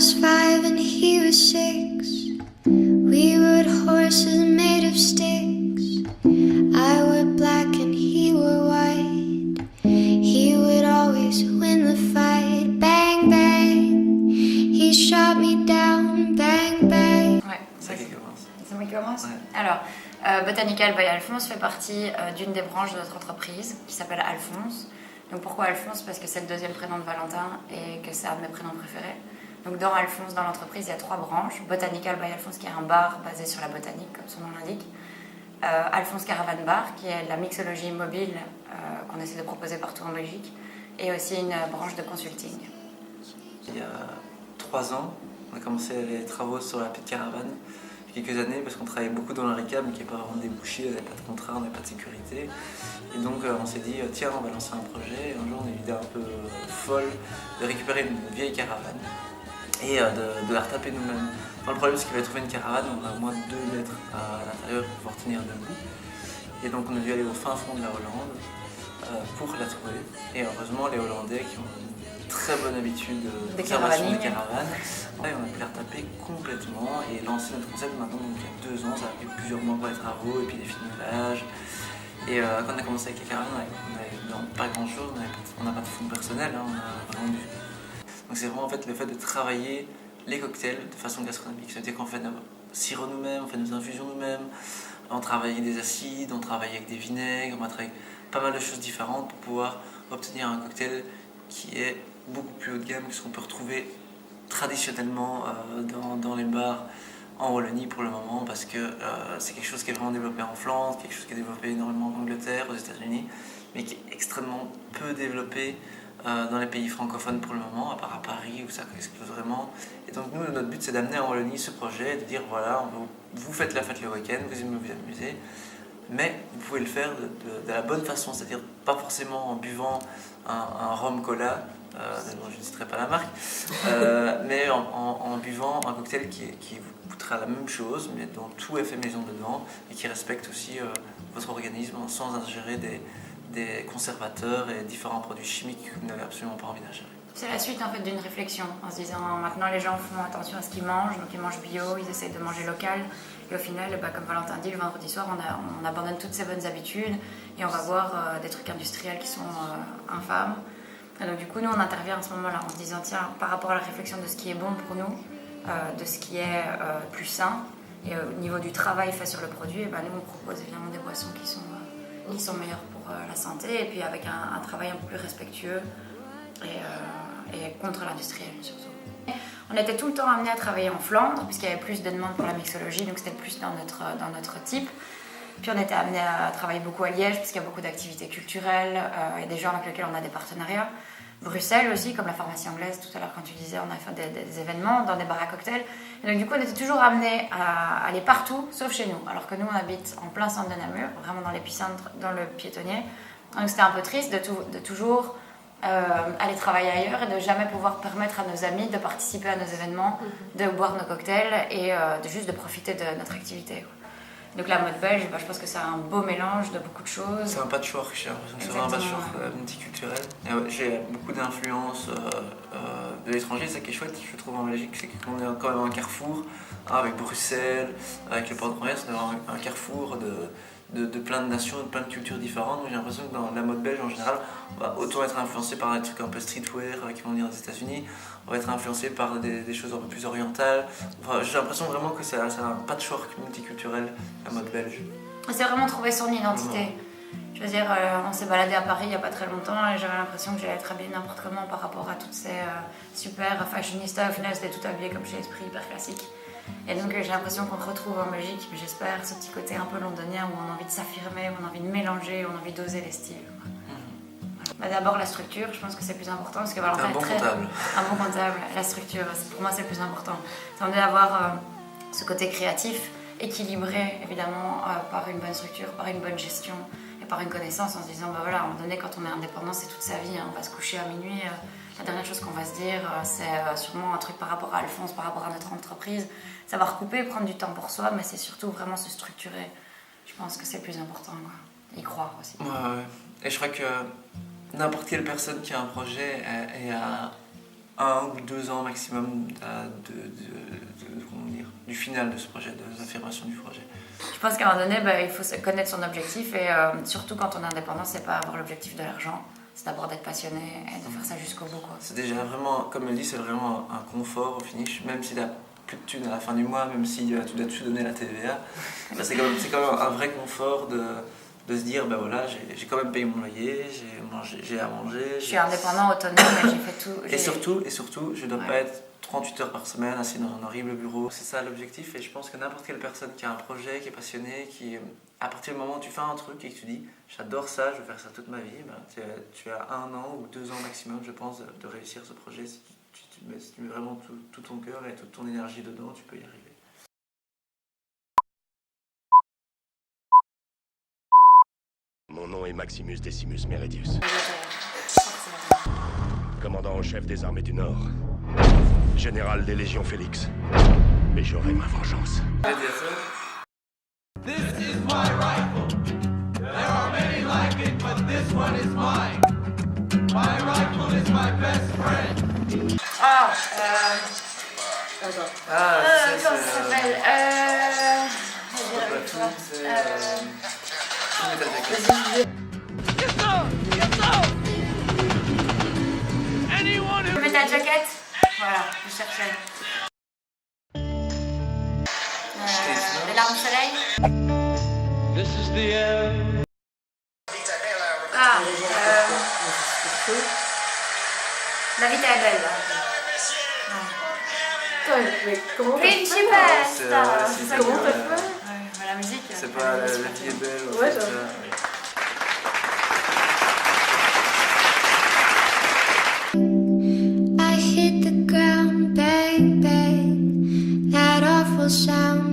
was 5 and he was 6. We rode horses made of sticks. I wore black and he wore white. He would always win the fight. Bang, bang, he shot me down. Bang, bang. Ouais, C'est qui commence. c'est moi qui commence. Ouais. Alors, Botanical by Alphonse fait partie d'une des branches de notre entreprise qui s'appelle Alphonse. Donc pourquoi Alphonse? Parce que c'est le deuxième prénom de Valentin et que c'est un de mes prénoms préférés. Donc dans Alphonse, dans l'entreprise, il y a 3 branches. Botanical by Alphonse, qui est un bar basé sur la botanique, comme son nom l'indique. Alphonse Caravan Bar, qui est de la mixologie mobile qu'on essaie de proposer partout en Belgique. Et aussi une branche de consulting. Il y a 3 ans, on a commencé les travaux sur la petite caravane. Quelques années, parce qu'on travaillait beaucoup dans la RICAB, mais qui n'est pas vraiment débouché, on n'avait pas de contrat, on n'avait pas de sécurité. Et donc on s'est dit, tiens, on va lancer un projet. Et un jour, on a eu l'idée un peu folle de récupérer une vieille caravane et de la retaper nous-mêmes. Enfin, le problème, c'est qu'il fallait trouver une caravane, on a moins de 2 mètres à l'intérieur pour pouvoir tenir debout. Et donc on a dû aller au fin fond de la Hollande pour la trouver. Et heureusement, les Hollandais qui ont une très bonne habitude de conservation des caravanes, et on a pu la retaper complètement et lancer notre concept maintenant. Donc il y a 2 ans, ça a pris plusieurs mois pour les travaux et puis des finillages. Et quand on a commencé avec les caravanes, on avait pas grand chose, on n'a pas de fonds personnel, hein, on a vendu. Donc c'est vraiment en fait le fait de travailler les cocktails de façon gastronomique. C'est-à-dire qu'on fait nos sirops nous-mêmes, on fait nos infusions nous-mêmes, on travaille des acides, on travaille avec des vinaigres, on travaille pas mal de choses différentes pour pouvoir obtenir un cocktail qui est beaucoup plus haut de gamme que ce qu'on peut retrouver traditionnellement dans les bars en Wallonie pour le moment, parce que c'est quelque chose qui est vraiment développé en Flandre, quelque chose qui est développé énormément en Angleterre, aux États-Unis, mais qui est extrêmement peu développé dans les pays francophones pour le moment, à part à Paris où ça explose vraiment. Et donc nous, notre but, c'est d'amener en Wallonie ce projet, de dire voilà, vous faites la fête le week-end, vous aimez vous amuser, mais vous pouvez le faire de la bonne façon, c'est-à-dire pas forcément en buvant un rhum cola, je ne citerai pas la marque, mais en buvant un cocktail qui vous coûtera la même chose, mais dont tout est fait maison dedans et qui respecte aussi votre organisme sans ingérer des conservateurs et différents produits chimiques que vous n'avez absolument pas envie d'ingérer. C'est la suite en fait d'une réflexion en se disant maintenant les gens font attention à ce qu'ils mangent, donc ils mangent bio, ils essayent de manger local et au final, comme Valentin dit, le vendredi soir on abandonne toutes ces bonnes habitudes et on va voir des trucs industriels qui sont infâmes. Et donc du coup nous on intervient à ce moment-là en se disant tiens, par rapport à la réflexion de ce qui est bon pour nous, de ce qui est plus sain et au niveau du travail fait sur le produit, nous on propose évidemment des boissons qui sont meilleures pour la santé et puis avec un travail un peu plus respectueux et contre l'industriel surtout. On était tout le temps amené à travailler en Flandre puisqu'il y avait plus de demandes pour la mixologie, donc c'était plus dans notre type. Puis on était amené à travailler beaucoup à Liège puisqu'il y a beaucoup d'activités culturelles et des gens avec lesquels on a des partenariats. Bruxelles aussi, comme la pharmacie anglaise, tout à l'heure quand tu disais, on a fait des événements dans des bars à cocktails. Et donc du coup on était toujours amené à aller partout sauf chez nous, alors que nous on habite en plein centre de Namur, vraiment dans l'épicentre, dans le piétonnier. Donc c'était un peu triste de toujours aller travailler ailleurs et de jamais pouvoir permettre à nos amis de participer à nos événements, de boire nos cocktails et juste de profiter de notre activité. Donc la mode belge, je pense que c'est un beau mélange de beaucoup de choses. C'est un patchwork, j'ai l'impression que c'est vraiment un patchwork multiculturel. J'ai beaucoup d'influences de l'étranger, c'est ça qui est chouette, je trouve en Belgique, c'est qu'on est quand même un carrefour, avec Bruxelles, avec le port de Brest, on est un carrefour de plein de nations, de plein de cultures différentes. J'ai l'impression que dans la mode belge en général, on va autant être influencé par des trucs un peu streetwear qui vont venir des États-Unis, on va être influencé par des choses un peu plus orientales. Enfin, j'ai l'impression vraiment que c'est un patchwork multiculturel, la mode belge. C'est vraiment trouver son identité. Je veux dire, on s'est baladé à Paris il n'y a pas très longtemps et j'avais l'impression que j'allais être habillée n'importe comment par rapport à toutes ces super fashionistas. Au final, c'était tout habillé comme chez Esprit, hyper classique. Et donc j'ai l'impression qu'on retrouve en Belgique, mais j'espère, ce petit côté un peu londonien où on a envie de s'affirmer, où on a envie de mélanger, où on a envie d'oser les styles. D'abord la structure, je pense que c'est le plus important parce que Valentin est comptable. Un bon comptable, la structure, pour moi c'est le plus important. C'est d'avoir ce côté créatif, équilibré évidemment par une bonne structure, par une bonne gestion et par une connaissance en se disant à un moment donné quand on est indépendant c'est toute sa vie, on va se coucher à minuit. La dernière chose qu'on va se dire, c'est sûrement un truc par rapport à Alphonse, par rapport à notre entreprise. Savoir couper, prendre du temps pour soi, mais c'est surtout vraiment se structurer. Je pense que c'est le plus important, quoi. Y croire aussi. Ouais. Et je crois que n'importe quelle personne qui a un projet est à 1 ou 2 ans maximum comment dire, du final de ce projet, de l'affirmation du projet. Je pense qu'à un moment donné, il faut connaître son objectif et surtout quand on est indépendant, c'est pas avoir l'objectif de l'argent, c'est d'abord d'être passionné et de faire ça jusqu'au bout, quoi. C'est déjà vraiment, comme elle dit, c'est vraiment un confort au finish, même si t'as plus de thunes à la fin du mois, même si tu dois te donner la TVA, c'est quand même un vrai confort de se dire, voilà, j'ai quand même payé mon loyer, j'ai à manger. Je suis indépendant, autonome, et j'ai fait tout. Et surtout, je ne dois pas être 38 heures par semaine assis dans un horrible bureau. C'est ça l'objectif, et je pense que n'importe quelle personne qui a un projet, qui est passionnée, à partir du moment où tu fais un truc et que tu dis j'adore ça, je veux faire ça toute ma vie, tu as 1 an ou 2 ans maximum, je pense, de réussir ce projet. Si tu mets vraiment tout ton cœur et toute ton énergie dedans, tu peux y arriver. Mon nom est Maximus Decimus Meridius, commandant en chef des armées du Nord, général des légions Félix. Mais j'aurai ma vengeance. This is my rifle. There are many like it, but this one is mine. My rifle is my best friend. Comment ça s'appelle Metal Jacket. Voilà, je cherchais. Les larmes au soleil. La vie est belle. Mais comment Principessa. Comment t'as fait? La musique. C'est pas la vie est belle. Ouais, I hit the ground, bang, bang, that awful sound